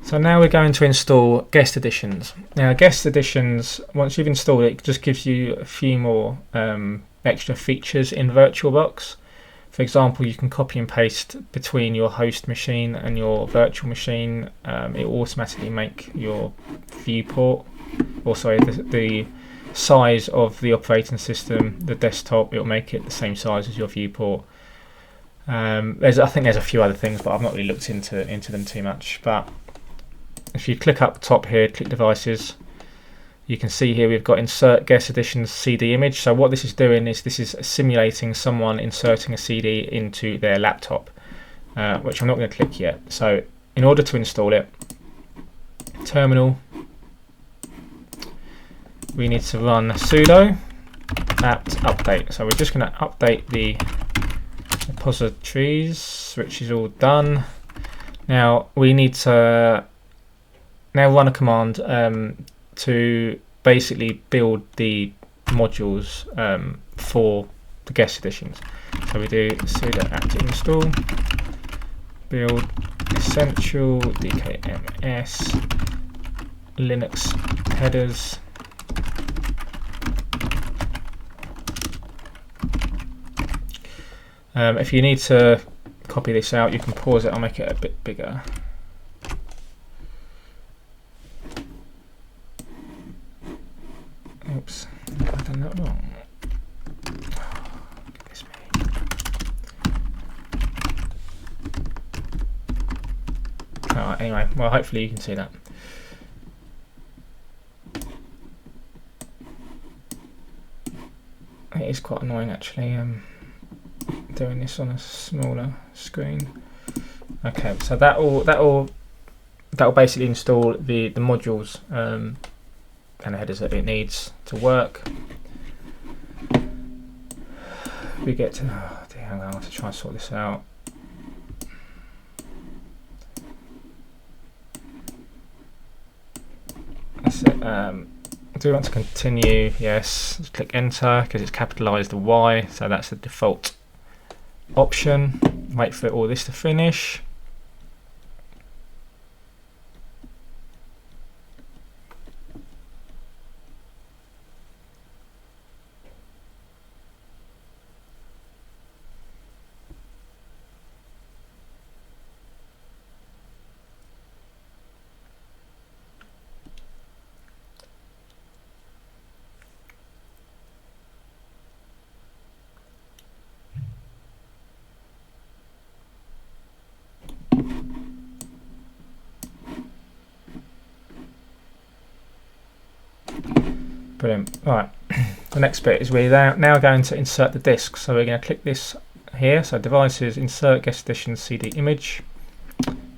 So now we're going to install guest editions. Now guest editions, once you've installed it, it just gives you a few more extra features in VirtualBox. For example, you can copy and paste between your host machine and your virtual machine. It will automatically make your viewport, also the size of the operating system, the desktop, it will make it the same size as your viewport. I think there's a few other things, but I've not really looked into them too much. But if you click up top here, click devices, you can see here we've got insert guest editions CD image. So what this is doing is this is simulating someone inserting a CD into their laptop, which I'm not going to click yet. So in order to install it, terminal, we need to run sudo apt update. So we're just going to update the repositories, which is all done. Now we need to run a command to basically build the modules for the guest editions. So we do sudo apt install build essential Dkms Linux headers. If you need to copy this out, you can pause it. I'll make it a bit bigger. Oops, I've done that wrong. Goodness me. Alright, anyway, well, hopefully you can see that. It is quite annoying actually, doing this on a smaller screen. Okay, so that will basically install the modules and the headers that it needs to work. We get to, oh dear, hang on, I want to try and sort this out. That's it. Do we want to continue? Yes. Just click enter because it's capitalized the Y, so that's the default option. Wait for all this to finish. Brilliant. Right, the next bit is we're now going to insert the disk. So we're going to click this here. So devices, insert guest edition CD image.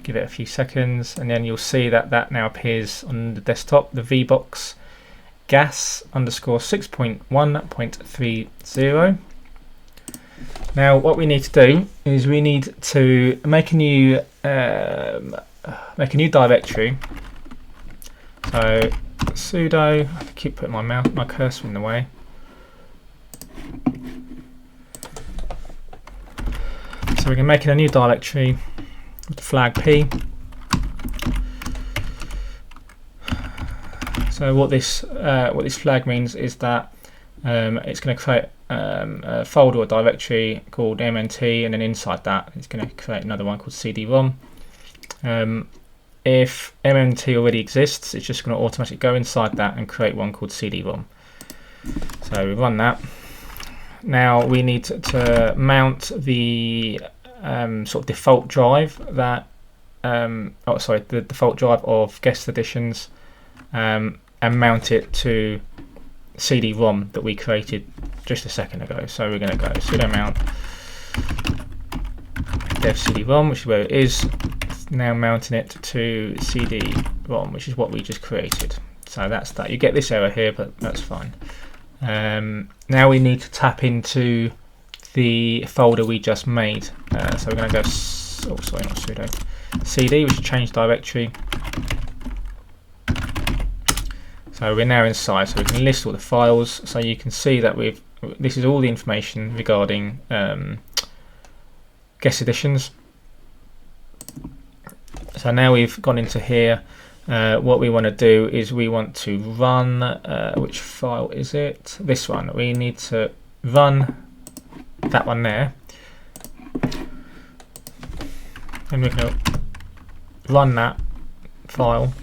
Give it a few seconds, and then you'll see that now appears on the desktop. The VBox gas underscore 6.1.30. Now what we need to do is we need to make a new directory. So sudo, I have to keep putting my cursor in the way. So we're going to make a new directory with the flag P. So what this flag means is that it's going to create a folder or directory called MNT, and then inside that it's going to create another one called CD-ROM. If MNT already exists, it's just going to automatically go inside that and create one called CD-ROM. So we run that. Now we need to mount the sort of default drive that, the default drive of guest editions, and mount it to CD-ROM that we created just a second ago. So we're going to go sudo mount dev CD-ROM, which is where it is. Now mounting it to CD-ROM, which is what we just created. So that's that. You get this error here, but that's fine. Now we need to tap into the folder we just made. So we're going to go, not sudo, CD, which is change directory. So we're now inside, so we can list all the files. So you can see that this is all the information regarding guest editions. So now we've gone into here. What we want to do is we want to run, which file is it? This one. We need to run that one there. And we're going to run that file.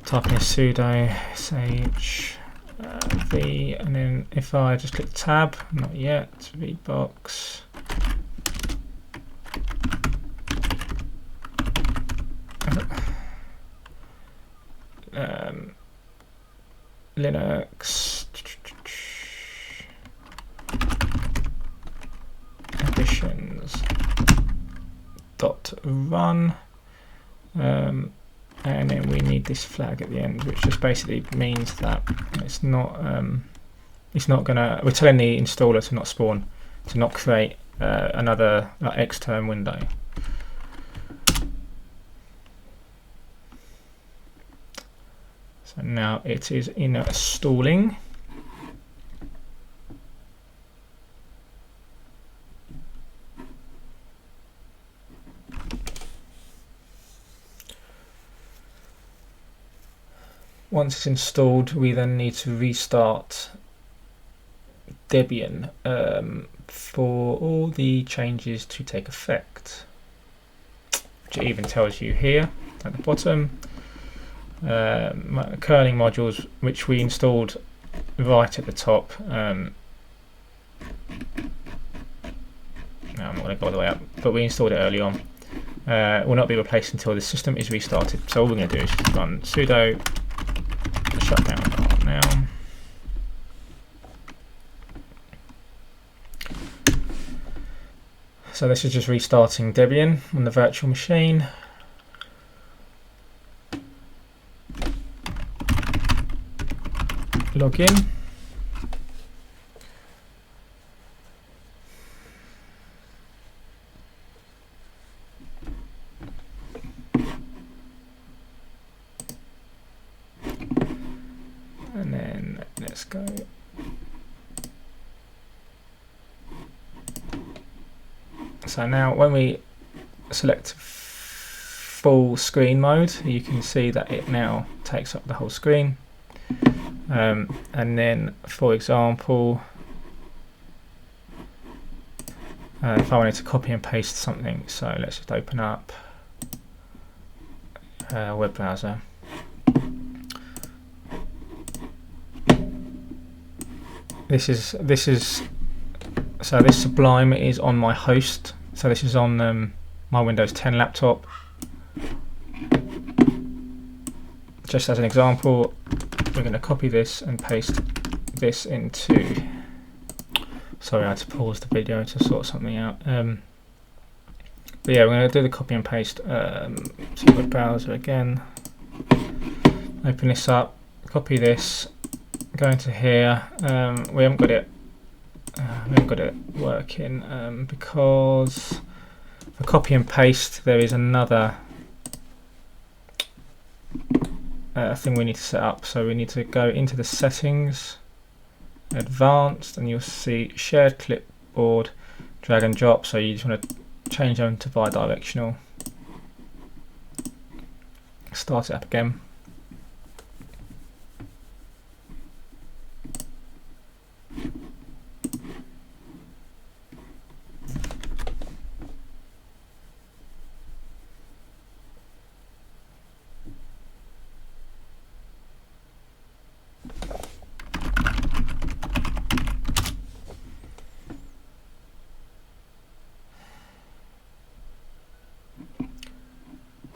Type in sudo sh v, and then if I just click tab, not yet, VirtualBox. Linux additions dot run, and then we need this flag at the end, which just basically means that it's not gonna, we're telling the installer to not spawn, to not create another extern window. So now it is installing. Once it's installed, we then need to restart Debian for all the changes to take effect, which it even tells you here at the bottom. Kerning modules, which we installed right at the top. No, I'm not going to go all the way up, but we installed it early on. Will not be replaced until the system is restarted. So all we're going to do is just run sudo shutdown now. So this is just restarting Debian on the virtual machine. Log in. And then let's go. So now when we select full screen mode, you can see that it now takes up the whole screen. And then, for example, if I wanted to copy and paste something, so let's just open up a web browser. This Sublime is on my host, so this is on my Windows 10 laptop. Just as an example, we're going to copy this and paste this into. Sorry, I had to pause the video to sort something out. But yeah, we're going to do the copy and paste. To web browser again. Open this up. Copy this. Go into here. We haven't got it. Working because for copy and paste there is another thing we need to set up. So we need to go into the settings, advanced, and you'll see shared clipboard, drag and drop. So you just want to change them to bi-directional. Start it up again.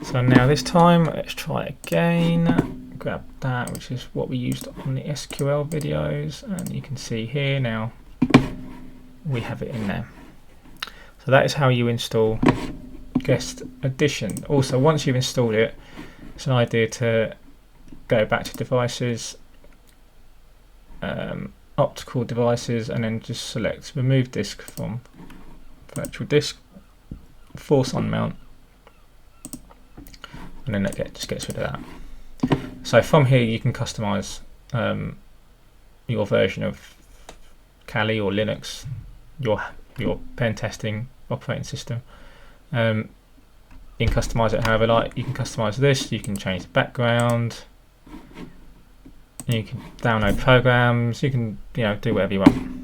So now this time, let's try again. Grab that, which is what we used on the SQL videos, and you can see here now we have it in there. So that is how you install Guest Addition. Also, once you've installed it, it's an idea to go back to devices, optical devices, and then just select remove disk from virtual disk, force on mount, and then that just gets rid of that. So from here you can customize your version of Kali or Linux, your pen testing operating system. You can customize it however you like. You can customize this, you can change the background, you can download programs, you can do whatever you want.